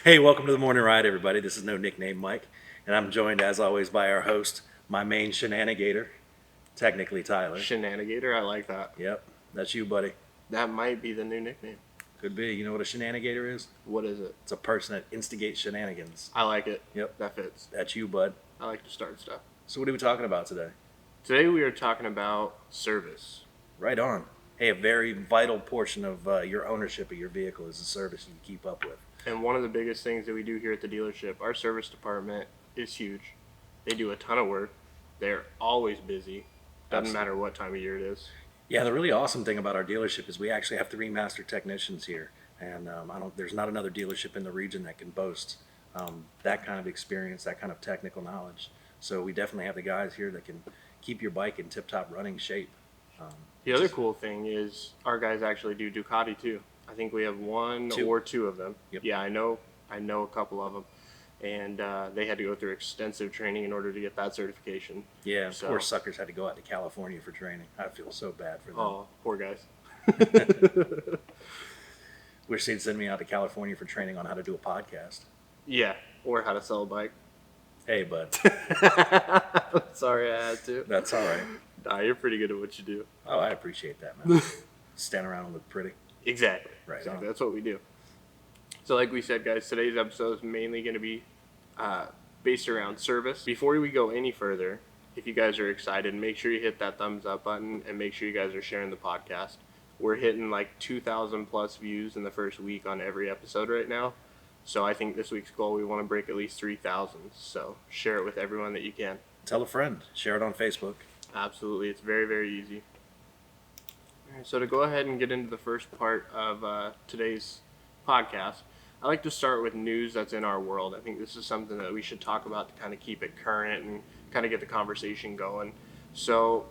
Hey, welcome to the morning ride, everybody. This is No Nickname Mike, and I'm joined, as always, by our host, my main shenanigator, technically Tyler. Shenanigator, I like that. Yep, that's you, buddy. That might be the new nickname. Could be. You know what a shenanigator is? What is it? It's a person that instigates shenanigans. I like it. Yep. That fits. That's you, bud. I like to start stuff. So what are we talking about today? Today we are talking about service. Right on. Hey, a very vital portion of your ownership of your vehicle is the service you keep up with. And one of the biggest things that we do here at the dealership, our service department is huge. They do a ton of work. They're always busy. Doesn't matter what time of year it is. Yeah, the really awesome thing about our dealership is we actually have 3 master technicians here, and there's not another dealership in the region that can boast that kind of experience, that kind of technical knowledge. So we definitely have the guys here that can keep your bike in tip-top running shape. The other cool thing is our guys actually do Ducati too. I think we have one or two of them. Yep. Yeah, I know a couple of them, and they had to go through extensive training in order to get that certification. Yeah, poor suckers had to go out to California for training. I feel so bad for them. Oh, poor guys. Wish they'd send me out to California for training on how to do a podcast. Yeah, or how to sell a bike. Hey, bud. Sorry I had to. That's all right. Nah, you're pretty good at what you do. Oh, I appreciate that, man. Stand around and look pretty. Exactly. Right. Exactly. That's what we do. So like we said, guys, today's episode is mainly going to be based around service. Before we go any further, if you guys are excited, make sure you hit that thumbs up button and make sure you guys are sharing the podcast. We're hitting like 2,000 plus views in the first week on every episode right now. So I think this week's goal, we want to break at least 3,000. So share it with everyone that you can. Tell a friend. Share it on Facebook. Absolutely. It's very, very easy. All right, so to go ahead and get into the first part of today's podcast, I like to start with news that's in our world. I think this is something that we should talk about to kind of keep it current and kind of get the conversation going. So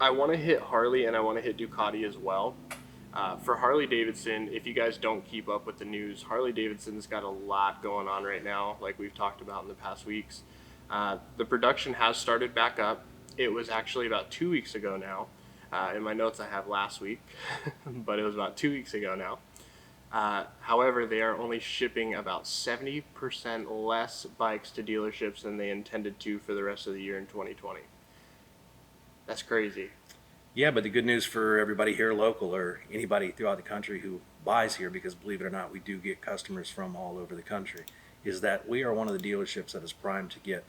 I want to hit Harley and I want to hit Ducati as well. For Harley-Davidson, if you guys don't keep up with the news, Harley-Davidson's got a lot going on right now, like we've talked about in the past weeks. The production has started back up. It was actually about 2 weeks ago now. In my notes I have last week, but it was about 2 weeks ago now. However, they are only shipping about 70% less bikes to dealerships than they intended to for the rest of the year in 2020. That's crazy. Yeah, but the good news for everybody here local or anybody throughout the country who buys here, because believe it or not, we do get customers from all over the country, is that we are one of the dealerships that is primed to get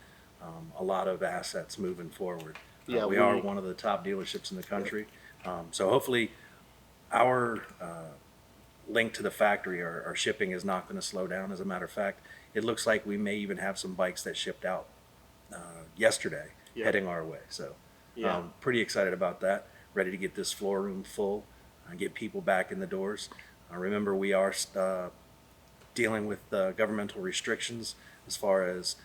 a lot of assets moving forward. Yeah, we are one of the top dealerships in the country. So hopefully our link to the factory, our shipping is not going to slow down. As a matter of fact, it looks like we may even have some bikes that shipped out yesterday heading our way. So pretty excited about that. Ready to get this floor room full and get people back in the doors. Remember, we are dealing with governmental restrictions as far as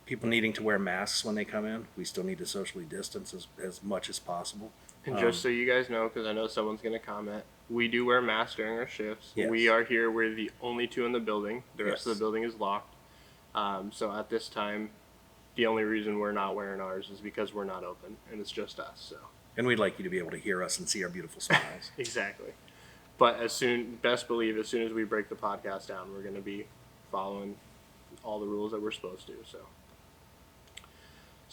people needing to wear masks when they come in. We still need to socially distance as much as possible. And just so you guys know, because I know someone's going to comment, we do wear masks during our shifts. Yes. We are here. We're the only two in the building. The rest of the building is locked. So at this time, the only reason we're not wearing ours is because we're not open, and it's just us. So. And we'd like you to be able to hear us and see our beautiful smiles. Exactly. But best believe, as soon as we break the podcast down, we're going to be following all the rules that we're supposed to.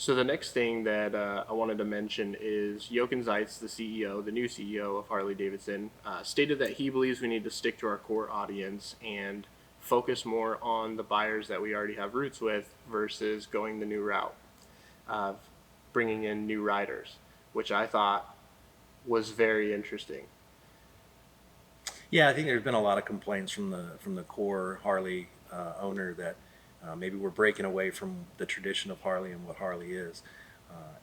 So the next thing that I wanted to mention is Jochen Zeitz, the CEO, the new CEO of Harley-Davidson, stated that he believes we need to stick to our core audience and focus more on the buyers that we already have roots with versus going the new route of bringing in new riders, which I thought was very interesting. Yeah, I think there's been a lot of complaints from the core Harley owner that maybe we're breaking away from the tradition of Harley and what Harley is.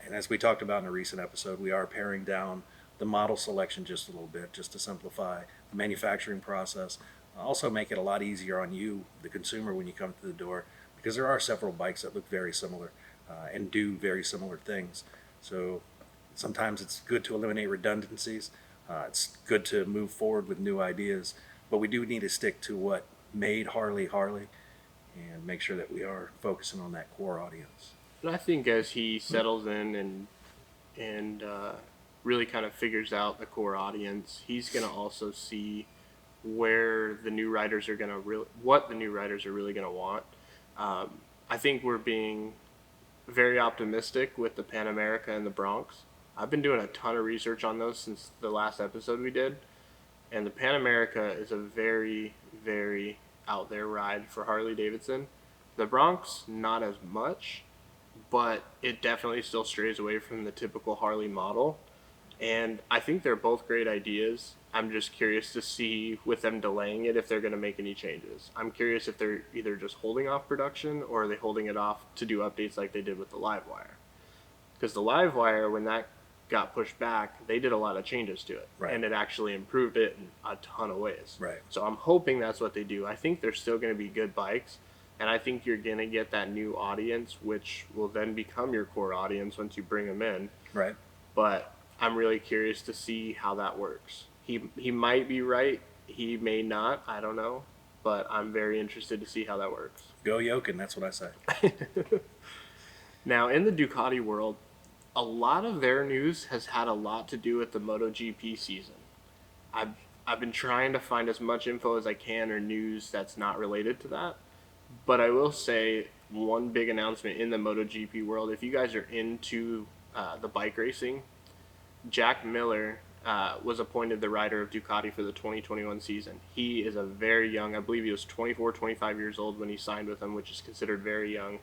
And as we talked about in a recent episode, we are paring down the model selection just a little bit, just to simplify the manufacturing process. Also make it a lot easier on you, the consumer, when you come through the door, because there are several bikes that look very similar and do very similar things. So sometimes it's good to eliminate redundancies. It's good to move forward with new ideas, but we do need to stick to what made Harley Harley and make sure that we are focusing on that core audience. And I think as he settles in and really kind of figures out the core audience, he's going to also see where the new riders are what the new riders are really gonna want. I think we're being very optimistic with the Pan America and the Bronx. I've been doing a ton of research on those since the last episode we did, and the Pan America is a very, very out there ride for Harley Davidson. The Bronx, not as much, but it definitely still strays away from the typical Harley model. And I think they're both great ideas. I'm just curious to see, with them delaying it, if they're going to make any changes. I'm curious if they're either just holding off production or are they holding it off to do updates like they did with the Livewire. Because the Livewire, when that got pushed back, they did a lot of changes to it. Right. And it actually improved it in a ton of ways. Right. So I'm hoping that's what they do. I think they're still going to be good bikes. And I think you're going to get that new audience, which will then become your core audience once you bring them in. Right. But I'm really curious to see how that works. He might be right. He may not. I don't know. But I'm very interested to see how that works. Go Jochen, that's what I say. Now, in the Ducati world, a lot of their news has had a lot to do with the MotoGP season. I've been trying to find as much info as I can or news that's not related to that. But I will say one big announcement in the MotoGP world, if you guys are into the bike racing, Jack Miller was appointed the rider of Ducati for the 2021 season. He is a very young, I believe he was 24, 25 years old when he signed with them, which is considered very young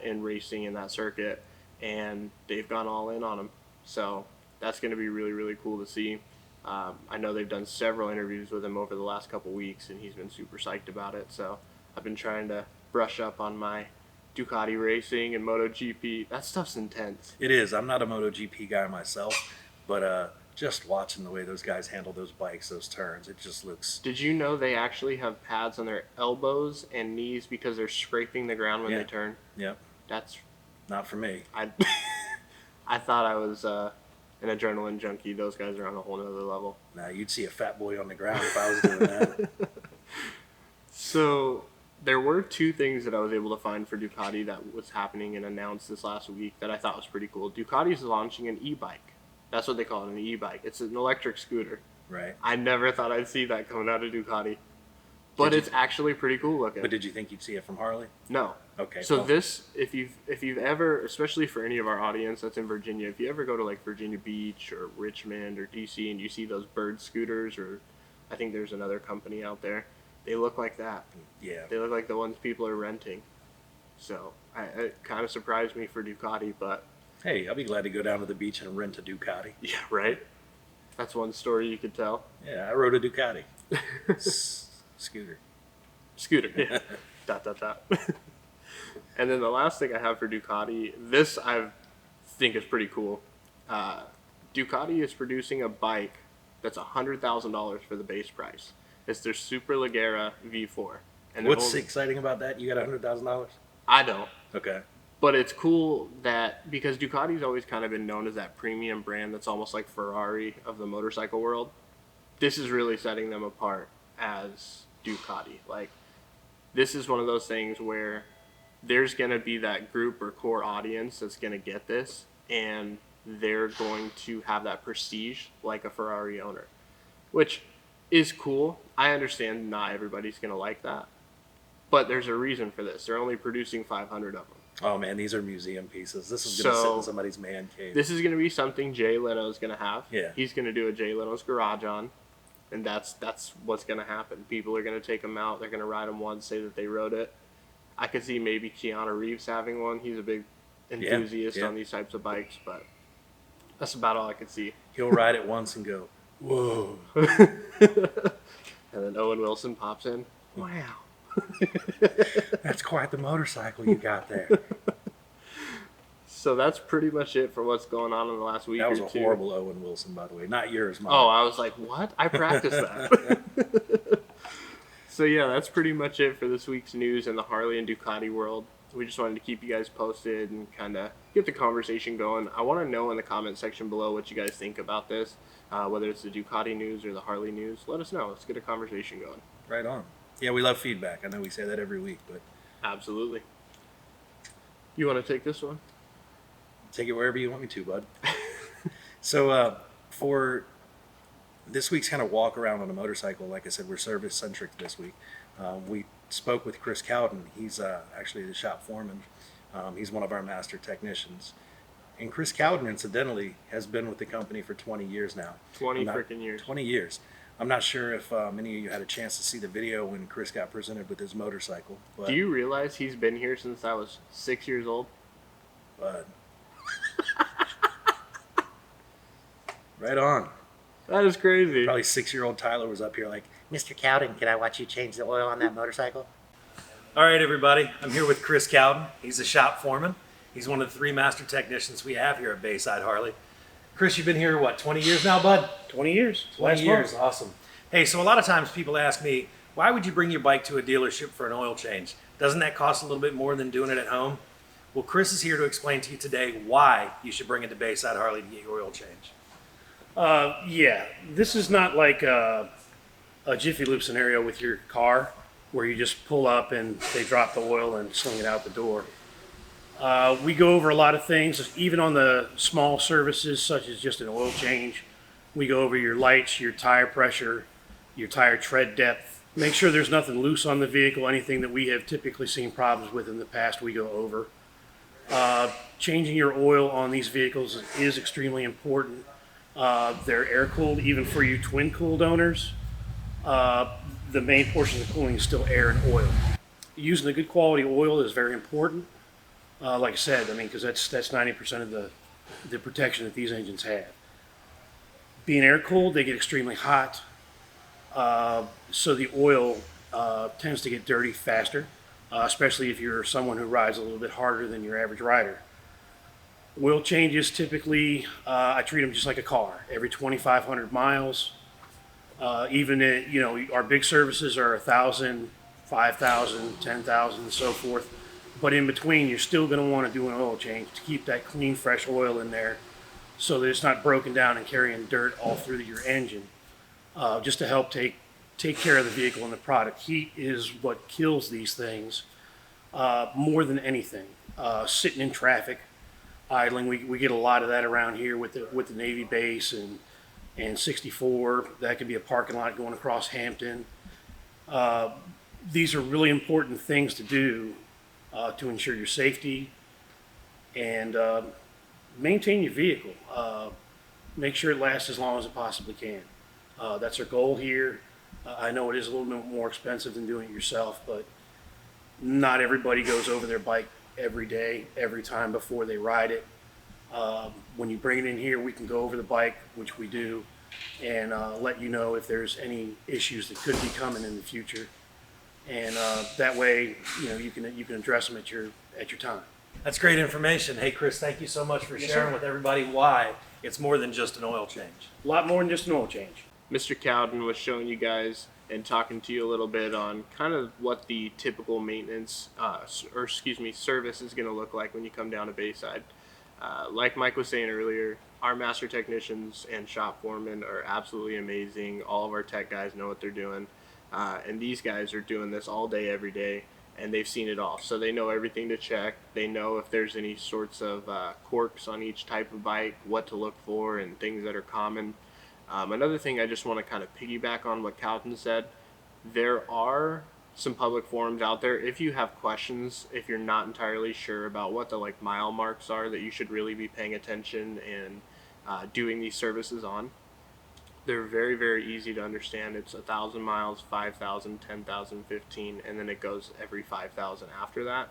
in racing in that circuit. And they've gone all in on him. So that's going to be really, really cool to see. I know they've done several interviews with him over the last couple weeks, and he's been super psyched about it. So I've been trying to brush up on my Ducati racing and MotoGP. That stuff's intense. It is. I'm not a MotoGP guy myself, but just watching the way those guys handle those bikes, those turns, it just looks... Did you know they actually have pads on their elbows and knees because they're scraping the ground when they turn? Yep. That's... Not for me. I thought I was an adrenaline junkie. Those guys are on a whole nother level. Nah, you'd see a fat boy on the ground if I was doing that. So there were two things that I was able to find for Ducati that was happening and announced this last week that I thought was pretty cool. Ducati's launching an e-bike. That's what they call it, an e-bike. It's an electric scooter. Right. I never thought I'd see that coming out of Ducati. But it's actually pretty cool looking. But did you think you'd see it from Harley? No. Okay. So this, if you've ever, especially for any of our audience that's in Virginia, if you ever go to like Virginia Beach or Richmond or DC and you see those bird scooters, or I think there's another company out there, they look like that. Yeah. They look like the ones people are renting. So it kind of surprised me for Ducati, but Hey, I'll be glad to go down to the beach and rent a Ducati. yeah, right. That's one story you could tell. Yeah, I rode a Ducati. Scooter. Scooter, yeah. dot, dot, dot. And then the last thing I have for Ducati, this I think is pretty cool. Ducati is producing a bike that's $100,000 for the base price. It's their Super Leggera V4. And What's exciting about that? You got $100,000? I don't. Okay. But it's cool that, because Ducati's always kind of been known as that premium brand that's almost like Ferrari of the motorcycle world. This is really setting them apart as Ducati. Like, this is one of those things where there's going to be that group or core audience that's going to get this, and they're going to have that prestige like a Ferrari owner, which is cool. I understand not everybody's going to like that, but there's a reason for this. They're only producing 500 of them. Oh man, these are museum pieces. This is going to sit in somebody's man cave. This is going to be something Jay Leno's going to have. Yeah. He's going to do a Jay Leno's garage on, and that's what's going to happen. People are going to take them out. They're going to ride them once, say that they rode it. I could see maybe Keanu Reeves having one. He's a big enthusiast on these types of bikes, but that's about all I could see. He'll ride it once and go, whoa. And then Owen Wilson pops in. Wow. That's quite the motorcycle you got there. So that's pretty much it for what's going on in the last week. That was or a two. horrible Owen Wilson, by the way. Not yours, mine. Oh, I was like, what? I practiced that. So yeah, that's pretty much it for this week's news in the Harley and Ducati world. We just wanted to keep you guys posted and kind of get the conversation going. I want to know in the comment section below what you guys think about this, whether it's the Ducati news or the Harley news. Let us know. Let's get a conversation going. Right on. Yeah, we love feedback. I know we say that every week, but Absolutely. You want to take this one? take it wherever you want me to, bud. So for this week's kind of walk around on a motorcycle. Like I said, we're service centric this week. We spoke with Chris Cowden. He's actually the shop foreman. He's one of our master technicians. And Chris Cowden, incidentally, has been with the company for 20 years now. 20 freaking years. 20 years. I'm not sure if many of you had a chance to see the video when Chris got presented with his motorcycle. But, do you realize he's been here since I was 6 years old? But right on. That is crazy. Probably 6-year-old Tyler was up here like, Mr. Cowden, can I watch you change the oil on that motorcycle? All right, everybody. I'm here with Chris Cowden. He's a shop foreman. He's one of the 3 master technicians we have here at Bayside Harley. Chris, you've been here, what, 20 years now, bud? 20 years. 20 years, awesome. Hey, so a lot of times people ask me, why would you bring your bike to a dealership for an oil change? Doesn't that cost a little bit more than doing it at home? Well, Chris is here to explain to you today why you should bring it to Bayside Harley to get your oil change. Yeah, this is not like a Jiffy Lube scenario with your car where you just pull up and they drop the oil and sling it out the door. We go over a lot of things, even on the small services such as just an oil change. We go over your lights, your tire pressure, your tire tread depth. Make sure there's nothing loose on the vehicle, anything that we have typically seen problems with in the past we go over. Changing your oil on these vehicles is extremely important. They're air-cooled, even for you twin-cooled owners. The main portion of the cooling is still air and oil. Using a good quality oil is very important. Like I said, I mean, because that's 90% of the protection that these engines have. Being air-cooled, they get extremely hot, so the oil tends to get dirty faster, especially if you're someone who rides a little bit harder than your average rider. Oil changes typically, I treat them just like a car, every 2,500 miles. Even our big services are 1,000, 5,000, 10,000, and so forth. But in between, you're still going to want to do an oil change to keep that clean, fresh oil in there, so that it's not broken down and carrying dirt all through your engine. Just to help take care of the vehicle and the product. Heat is what kills these things more than anything. Sitting in traffic, idling, we get a lot of that around here with the Navy base and 64. That could be a parking lot going across Hampton. These are really important things to do to ensure your safety and maintain your vehicle. Make sure it lasts as long as it possibly can. That's our goal here. I know it is a little bit more expensive than doing it yourself, but not everybody goes over their bike every day, every time before they ride it. When you bring it in here, we can go over the bike, which we do, and let you know if there's any issues that could be coming in the future. And that way, you can address them at your time. That's great information. Hey, Chris, thank you so much for sharing with everybody why it's more than just an oil change. A lot more than just an oil change. Mr. Cowden was showing you guys and talking to you a little bit on kind of what the typical maintenance, service is going to look like when you come down to Bayside. Like Mike was saying earlier, our master technicians and shop foremen are absolutely amazing. All of our tech guys know what they're doing. And these guys are doing this all day, every day, and they've seen it all. So they know everything to check. They know if there's any sorts of quirks on each type of bike, what to look for, and things that are common. Another thing I just want to kind of piggyback on what Cowden said, there are some public forums out there. If you have questions, if you're not entirely sure about what the mile marks are that you should really be paying attention and doing these services on, they're very, very easy to understand. It's 1,000 miles, 5,000, 10,000, 15, and then it goes every 5,000 after that.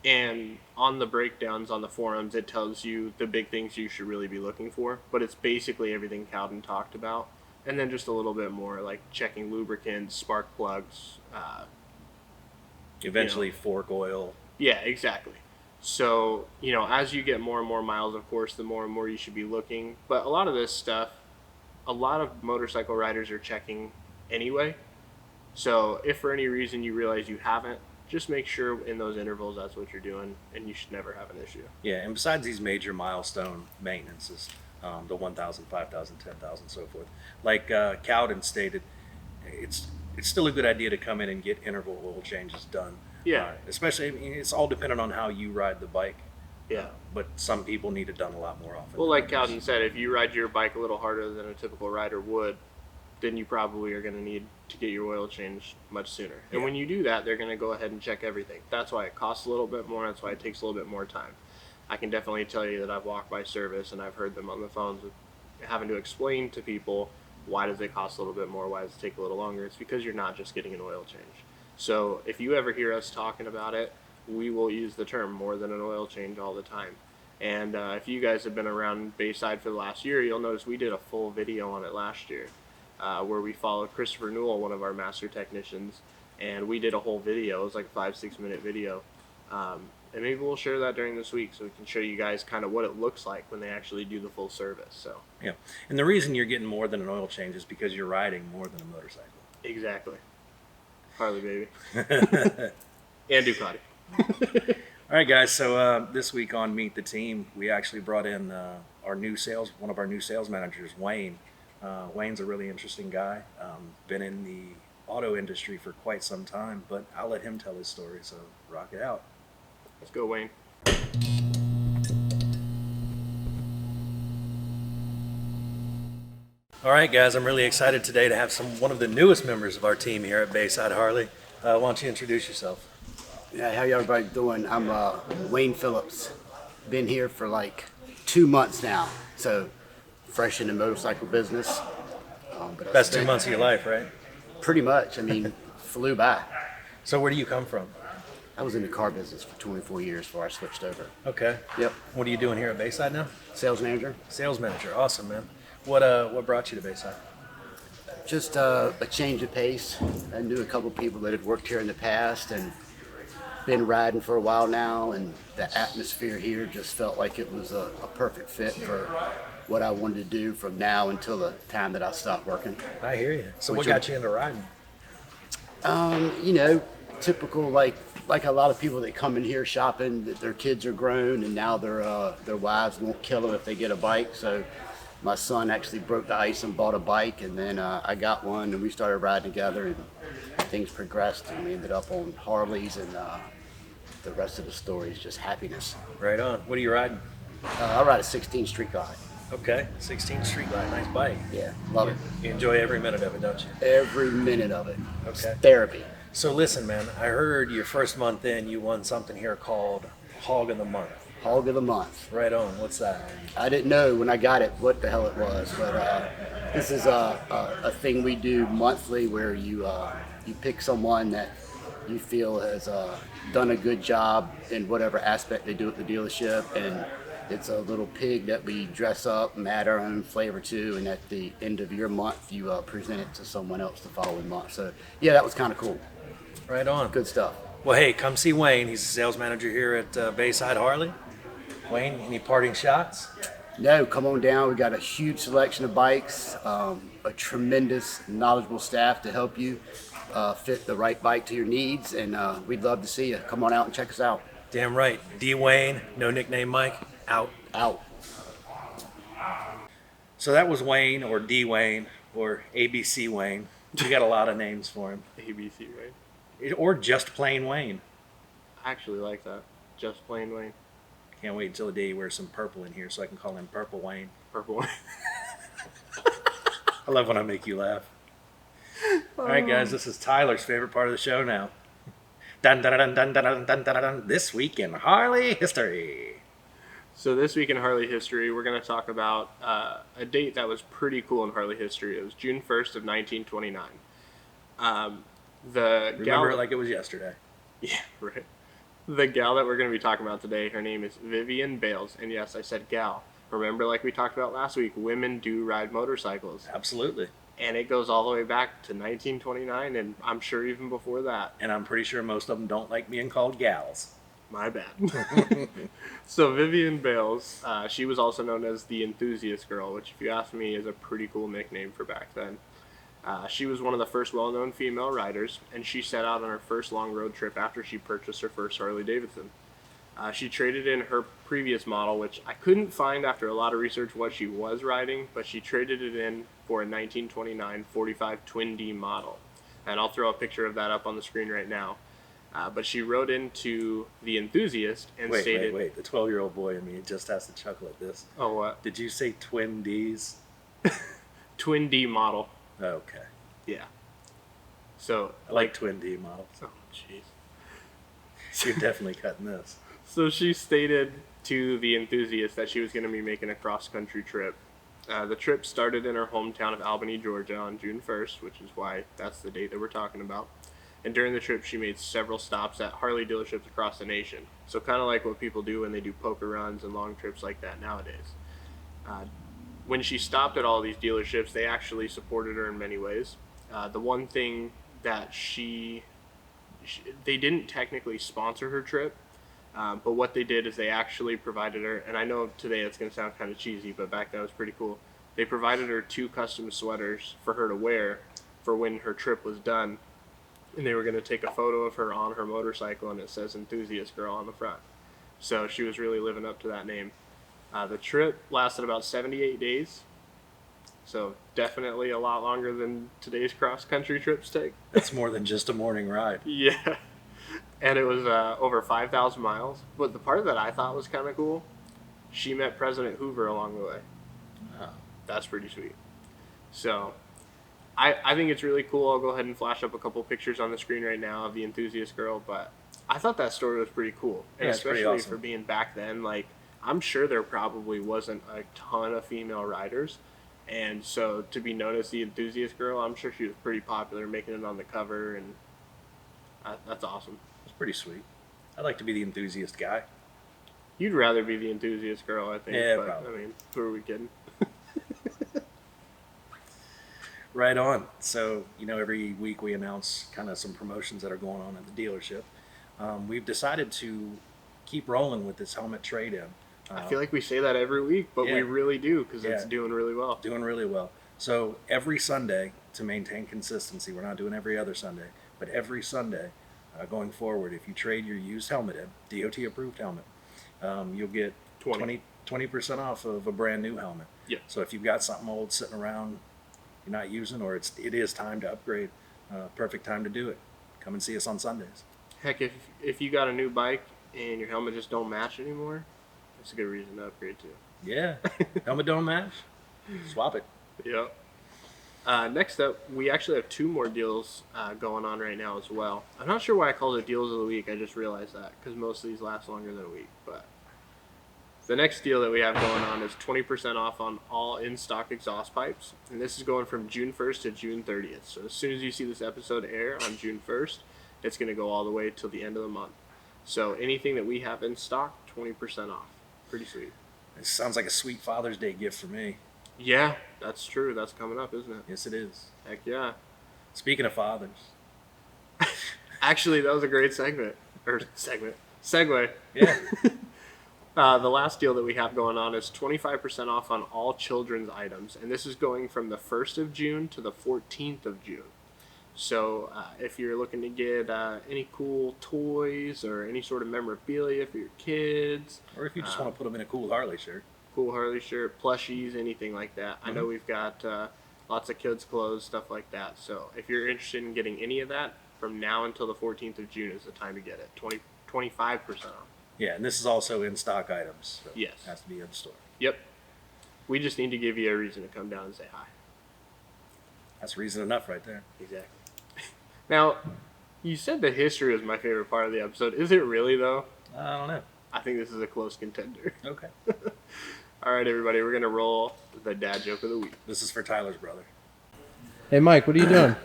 And on the breakdowns on the forums, it tells you the big things you should really be looking for. But it's basically everything Cowden talked about. And then just a little bit more like checking lubricants, spark plugs. Eventually fork oil. Yeah, exactly. So, as you get more and more miles, of course, the more and more you should be looking. But a lot of this stuff, a lot of motorcycle riders are checking anyway. So if for any reason you realize you haven't, just make sure in those intervals that's what you're doing, and you should never have an issue. Yeah, and besides these major milestone maintenances, the 1,000, 5,000, 10,000, so forth, like Cowden stated, it's still a good idea to come in and get interval oil changes done. Yeah. Especially, it's all dependent on how you ride the bike. Yeah. But some people need it done a lot more often. Well, than like others. Cowden said, if you ride your bike a little harder than a typical rider would, then you probably are going to need to get your oil changed much sooner. And Yeah. when you do that, they're going to go ahead and check everything. That's why it costs a little bit more. That's why it takes a little bit more time. I can definitely tell you that I've walked by service and I've heard them on the phones having to explain to people, why does it cost a little bit more? Why does it take a little longer? It's because you're not just getting an oil change. So if you ever hear us talking about it, we will use the term more than an oil change all the time. And if you guys have been around Bayside for the last year, you'll notice we did a full video on it last year, where we followed Christopher Newell, one of our master technicians, and we did a whole video. It was like a 5-6 minute video. And maybe we'll share that during this week so we can show you guys kind of what it looks like when they actually do the full service. So Yeah, and the reason you're getting more than an oil change is because you're riding more than a motorcycle. exactly. Harley baby. And Ducati. All right, guys. So this week on Meet the Team, we actually brought in one of our new sales managers, Wayne. Wayne's a really interesting guy. Been in the auto industry for quite some time, but I'll let him tell his story. So rock it out. Let's go, Wayne. All right, guys. I'm really excited today to have one of the newest members of our team here at Bayside Harley. Why don't you introduce yourself? Yeah, how everybody doing? I'm Wayne Phillips. Been here for like 2 months now, so fresh in the motorcycle business. But I Best 2 spent- months of your life, right? Pretty much. I mean, flew by. So where do you come from? I was in the car business for 24 years before I switched over. Okay. Yep, What are you doing here at Bayside now? sales manager. Sales manager. Awesome, man. What brought you to Bayside? Just a change of pace. I knew a couple people that had worked here in the past and been riding for a while now, and the atmosphere here just felt like it was a perfect fit for what I wanted to do from now until the time that I stopped working. I hear you. So what Which got you into riding? You know, typical like a lot of people that come in here shopping, that their kids are grown and now their wives won't kill them if they get a bike. So my son actually broke the ice and bought a bike, and then I got one and we started riding together, and things progressed and we ended up on Harleys, and the rest of the story is just happiness. Right on. What are you riding? I ride a 16 Street Glide. Okay. 16 Street Glide. Nice bike. Yeah, love it. You enjoy every minute of it, don't you? Every minute of it. It's Okay. therapy. So listen, man. I heard your first month in, you won something here called Hog of the Month. Hog of the month. Right on. What's that? I didn't know when I got it what the hell it was, but this is a thing we do monthly where you pick someone that you feel has done a good job in whatever aspect they do at the dealership, and it's a little pig that we dress up and add our own flavor to, and at the end of your month you present it to someone else the following month. So yeah, that was kind of cool. Right on. Good stuff. Well, hey, come see Wayne. He's the sales manager here at Bayside Harley. Wayne, any parting shots? No, come on down. We got a huge selection of bikes, a tremendous, knowledgeable staff to help you fit the right bike to your needs, and we'd love to see you. Come on out and check us out. Damn right. D. Wayne, no nickname Mike, out. Out. So that was Wayne, or D. Wayne, or ABC Wayne. We got a lot of names for him. ABC, right? Or just plain Wayne. I actually like that. Just plain Wayne. Can't wait until the day he wears some purple in here so I can call him Purple Wayne. Purple Wayne. I love when I make you laugh. All right, guys, this is Tyler's favorite part of the show now. Dun, dun, dun, dun, dun, dun, dun, dun, dun. This week in Harley History. So this week in Harley history, we're going to talk about a date that was pretty cool in Harley history. It was June 1st of 1929. Remember it like it was yesterday. Yeah, right. The gal that we're going to be talking about today, her name is Vivian Bales. And yes, I said gal. Remember, like we talked about last week, women do ride motorcycles. Absolutely. And it goes all the way back to 1929, and I'm sure even before that. And I'm pretty sure most of them don't like being called gals. My bad. So Vivian Bales, she was also known as the Enthusiast Girl, which if you ask me is a pretty cool nickname for back then. She was one of the first well-known female riders, and she set out on her first long road trip after she purchased her first Harley-Davidson. She traded in her previous model, which I couldn't find after a lot of research what she was riding, but she traded it in for a 1929 45 Twin D model. And I'll throw a picture of that up on the screen right now. But she wrote into the Enthusiast and stated, Wait. The 12-year-old boy in me just has to chuckle at this. "Oh, what? Did you say twin Ds? Twin D model." Okay. Yeah. So I like twin D models. oh jeez. You're definitely cutting this. So she stated to the Enthusiast that she was going to be making a cross-country trip. The trip started in her hometown of Albany, Georgia on June 1st, which is why that's the date that we're talking about. And during the trip, she made several stops at Harley dealerships across the nation. So kind of like what people do when they do poker runs and long trips like that nowadays. When she stopped at all these dealerships, they actually supported her in many ways. The one thing that they didn't technically sponsor her trip, but what they did is they actually provided her, and I know today it's going to sound kind of cheesy, but back then it was pretty cool. They provided her 2 custom sweaters for her to wear for when her trip was done, and they were going to take a photo of her on her motorcycle, and it says Enthusiast Girl on the front. So she was really living up to that name. The trip lasted about 78 days, so definitely a lot longer than today's cross-country trips take. That's more than just a morning ride. Yeah. And it was over 5,000 miles. But the part that I thought was kind of cool, she met President Hoover along the way. Oh. That's pretty sweet. So I think it's really cool. I'll go ahead and flash up a couple pictures on the screen right now of the Enthusiast Girl. But I thought that story was pretty cool. And Yeah, it's pretty especially awesome. for being back then. Like, I'm sure there probably wasn't a ton of female riders. And so to be known as the Enthusiast Girl, I'm sure she was pretty popular, making it on the cover. And that's awesome. It's pretty sweet. I'd like to be the enthusiast guy. You'd rather be the Enthusiast Girl, I think. Yeah, but, probably. I mean, who are we kidding? Right on. So, every week we announce kind of some promotions that are going on at the dealership. We've decided to keep rolling with this helmet trade-in. I feel like we say that every week, but we Yeah. really do because it's Yeah. doing really well. Doing really well. So every Sunday, to maintain consistency, we're not doing every other Sunday, but every Sunday going forward, if you trade your used helmet in, DOT approved helmet, you'll get 20% off of a brand new helmet. Yeah. So if you've got something old sitting around you're not using, or it is time to upgrade, perfect time to do it. Come and see us on Sundays. Heck, if you got a new bike and your helmet just don't match anymore, that's a good reason to upgrade too. Yeah. Helmet don't match? Swap it. Yep. Next up, we actually have 2 more deals going on right now as well. I'm not sure why I called it deals of the week. I just realized that because most of these last longer than a week. But the next deal that we have going on is 20% off on all in-stock exhaust pipes. And this is going from June 1st to June 30th. So as soon as you see this episode air on June 1st, it's going to go all the way till the end of the month. So anything that we have in stock, 20% off. Pretty sweet. It sounds like a sweet Father's Day gift for me. Yeah, that's true. That's coming up, isn't it? Yes, it is. Heck yeah. Speaking of fathers. Actually, that was a great segue. Yeah. The last deal that we have going on is 25% off on all children's items, and this is going from the 1st of June to the 14th of June. So if you're looking to get any cool toys or any sort of memorabilia for your kids, Or if you just want to put them in a cool Harley shirt. cool Harley shirt, plushies, anything like that. I know we've got lots of kids' clothes, stuff like that. So if you're interested in getting any of that, from now until the 14th of June is the time to get it. 25% off. Yeah, and this is also in stock items. So Yes. It has to be in store. Yep. We just need to give you a reason to come down and say hi. That's reason enough right there. Exactly. Now, you said the history was my favorite part of the episode. Is it really, though? I don't know. I think this is a close contender. Okay. All right, everybody, we're going to roll the dad joke of the week. This is for Tyler's brother. Hey, Mike, what are you doing?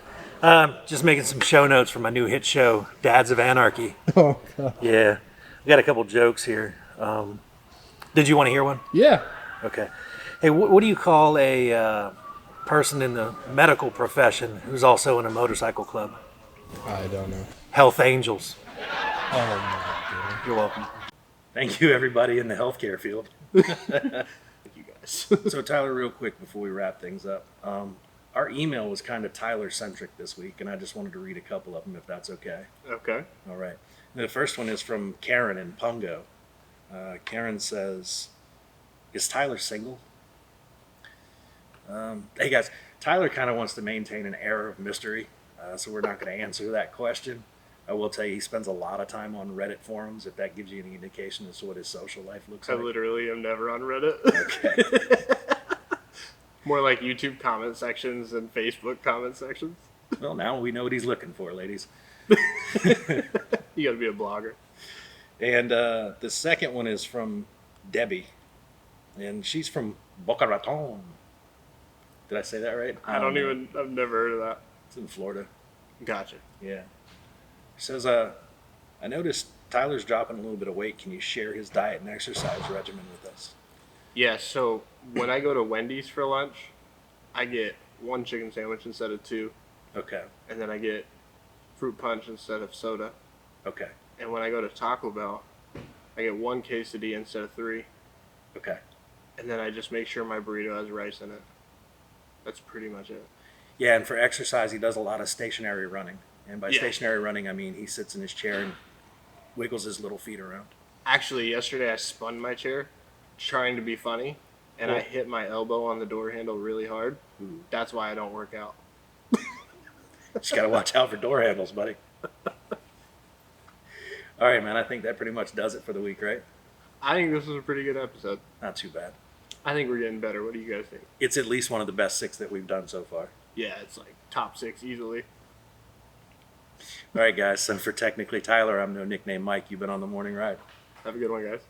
Just making some show notes for my new hit show, Dads of Anarchy. Oh, God. Yeah, I got a couple jokes here. Did you want to hear one? Yeah. Okay. Hey, what do you call a person in the medical profession who's also in a motorcycle club? I don't know. Health Angels. Oh, my You're welcome. Thank you, everybody in the healthcare field. Thank you guys. So, Tyler, real quick before we wrap things up, our email was kind of Tyler-centric this week, and I just wanted to read a couple of them, if that's okay. Okay. All right. The first one is from Karen in Pungo. Karen says, "Is Tyler single?" Hey, guys, Tyler kind of wants to maintain an air of mystery, so we're not going to answer that question. I will tell you, he spends a lot of time on Reddit forums, if that gives you any indication as to what his social life looks I like. literally am never on Reddit. Okay. More like YouTube comment sections and Facebook comment sections. Well, now we know what he's looking for, ladies. You gotta be a blogger. And the second one is from Debbie, and she's from Boca Raton. Did I say that right? I've never heard of that. It's in Florida. Gotcha. Yeah. She says, I noticed Tyler's dropping a little bit of weight. Can you share his diet and exercise regimen with us? Yeah, so when I go to Wendy's for lunch, I get 1 chicken sandwich instead of 2, Okay. and then I get fruit punch instead of soda. Okay. And when I go to Taco Bell, I get 1 quesadilla instead of 3, Okay. and then I just make sure my burrito has rice in it. That's pretty much it. Yeah, and for exercise, he does a lot of stationary running. And by Yeah. stationary running, I mean he sits in his chair and wiggles his little feet around. Actually, yesterday I spun my chair trying to be funny, and I hit my elbow on the door handle really hard. Ooh. That's why I don't work out. Just got to watch out for door handles, buddy. All right, man. I think that pretty much does it for the week, right? I think this was a pretty good episode. Not too bad. I think we're getting better. What do you guys think? It's at least one of the best 6 that we've done so far. Yeah, it's like top 6 easily. All right, guys. So for Technically Tyler, I'm no nickname Mike. You've been on the morning ride. Have a good one, guys.